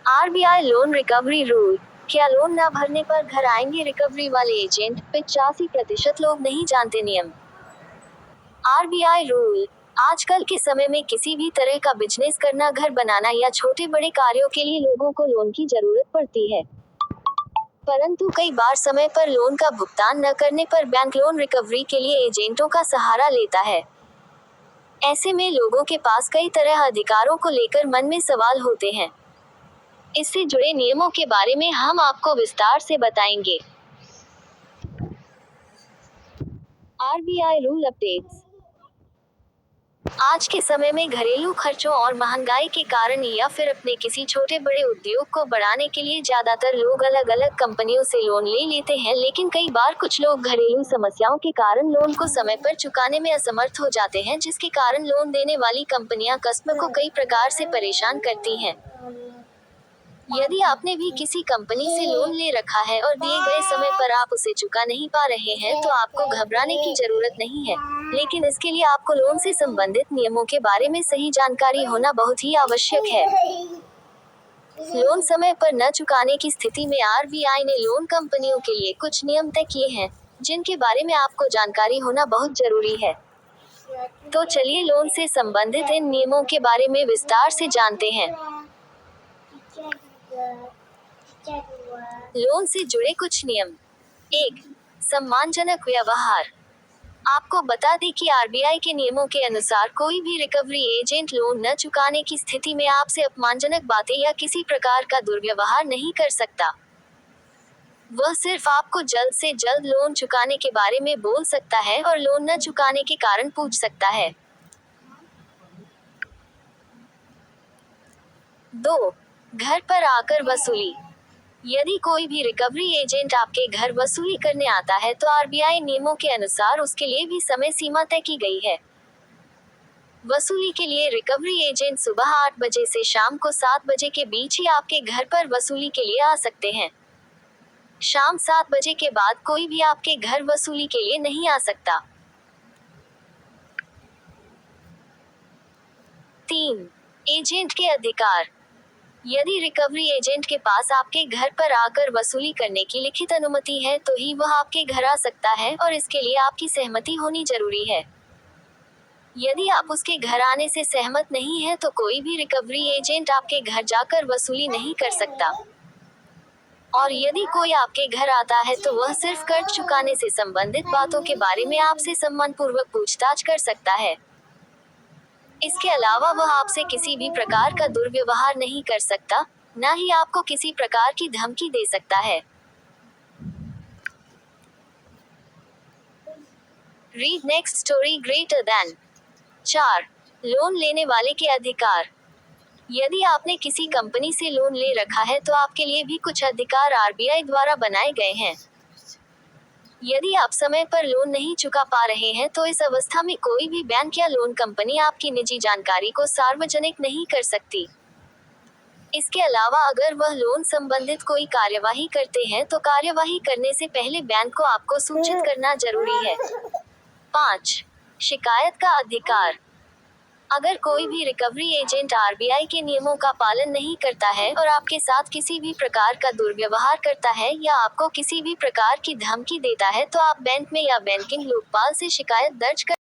RBI loan recovery rule. क्या loan न भरने पर घर आएंगे रिकवरी वाले एजेंट? 85% लोग नहीं जानते नियम। RBI rule. आजकल के समय में किसी भी तरह का बिजनेस करना, घर बनाना या छोटे बड़े कार्यों के लिए लोगों को लोन की जरूरत पड़ती है। परंतु कई बार समय पर लोन का भुगतान न करने पर बैंक लोन रिकवरी के लिए एजेंटों का सहारा लेता है। ऐसे में लोगों के पास कई तरह अधिकारों को लेकर मन में सवाल होते हैं। इससे जुड़े नियमों के बारे में हम आपको विस्तार से बताएंगे। RBI rule updates. आज के समय में घरेलू खर्चों और महंगाई के कारण या फिर अपने किसी छोटे बड़े उद्योग को बढ़ाने के लिए ज्यादातर लोग अलग अलग कंपनियों से लोन ले लेते हैं, लेकिन कई बार कुछ लोग घरेलू समस्याओं के कारण लोन को समय पर चुकाने में असमर्थ हो जाते हैं, जिसके कारण लोन देने वाली कंपनियां कस्टमर को कई प्रकार से परेशान करती हैं। यदि आपने भी किसी कंपनी से लोन ले रखा है और दिए गए समय पर आप उसे चुका नहीं पा रहे हैं, तो आपको घबराने की जरूरत नहीं है, लेकिन इसके लिए आपको लोन से संबंधित नियमों के बारे में सही जानकारी होना बहुत ही आवश्यक है। लोन समय पर न चुकाने की स्थिति में आरबीआई ने लोन कंपनियों के लिए कुछ नियम तय किए हैं, जिनके बारे में आपको जानकारी होना बहुत जरूरी है। तो चलिए लोन से संबंधित इन नियमों के बारे में विस्तार से जानते हैं। लोन से जुड़े कुछ नियम। 1. सम्मानजनक व्यवहार। आपको बता दें कि आरबीआई के नियमों के अनुसार कोई भी रिकवरी एजेंट लोन न चुकाने की स्थिति में आपसे अपमानजनक बातें या किसी प्रकार का दुर्व्यवहार नहीं कर सकता। वह सिर्फ आपको जल्द से जल्द लोन चुकाने के बारे में बोल सकता है और लोन न चुकाने के कारण पूछ सकता है। 2. घर पर आकर वसूली। यदि कोई भी रिकवरी एजेंट आपके घर वसूली करने आता है, तो आरबीआई नियमों के अनुसार उसके लिए भी समय सीमा तय की गई है। वसूली के लिए रिकवरी एजेंट सुबह 8 बजे से शाम को 7 बजे के बीच ही आपके घर पर वसूली के लिए आ सकते हैं। शाम 7 बजे के बाद कोई भी आपके घर वसूली के लिए नहीं आ सकता। 3. एजेंट के अधिकार। यदि रिकवरी एजेंट के पास आपके घर पर आकर वसूली करने की लिखित अनुमति है, तो ही वह आपके घर आ सकता है और इसके लिए आपकी सहमति होनी जरूरी है। यदि आप उसके घर आने से सहमत नहीं हैं, तो कोई भी रिकवरी एजेंट आपके घर जाकर वसूली नहीं कर सकता। और यदि कोई आपके घर आता है, तो वह सिर्फ कर्ज चुकाने से संबंधित बातों के बारे में आपसे सम्मानपूर्वक पूछताछ कर सकता है। इसके अलावा वह आपसे किसी भी प्रकार का दुर्व्यवहार नहीं कर सकता, न ही आपको किसी प्रकार की धमकी दे सकता है। Read next story greater than. 4. Loan लेने वाले के अधिकार। यदि आपने किसी कंपनी से लोन ले रखा है, तो आपके लिए भी कुछ अधिकार आरबीआई द्वारा बनाए गए हैं। यदि आप समय पर लोन नहीं चुका पा रहे हैं, तो इस अवस्था में कोई भी बैंक या लोन कंपनी आपकी निजी जानकारी को सार्वजनिक नहीं कर सकती। इसके अलावा अगर वह लोन संबंधित कोई कार्यवाही करते हैं, तो कार्यवाही करने से पहले बैंक को आपको सूचित करना जरूरी है। 5. शिकायत का अधिकार। अगर कोई भी रिकवरी एजेंट आरबीआई के नियमों का पालन नहीं करता है और आपके साथ किसी भी प्रकार का दुर्व्यवहार करता है या आपको किसी भी प्रकार की धमकी देता है, तो आप बैंक में या बैंकिंग लोकपाल से शिकायत दर्ज कर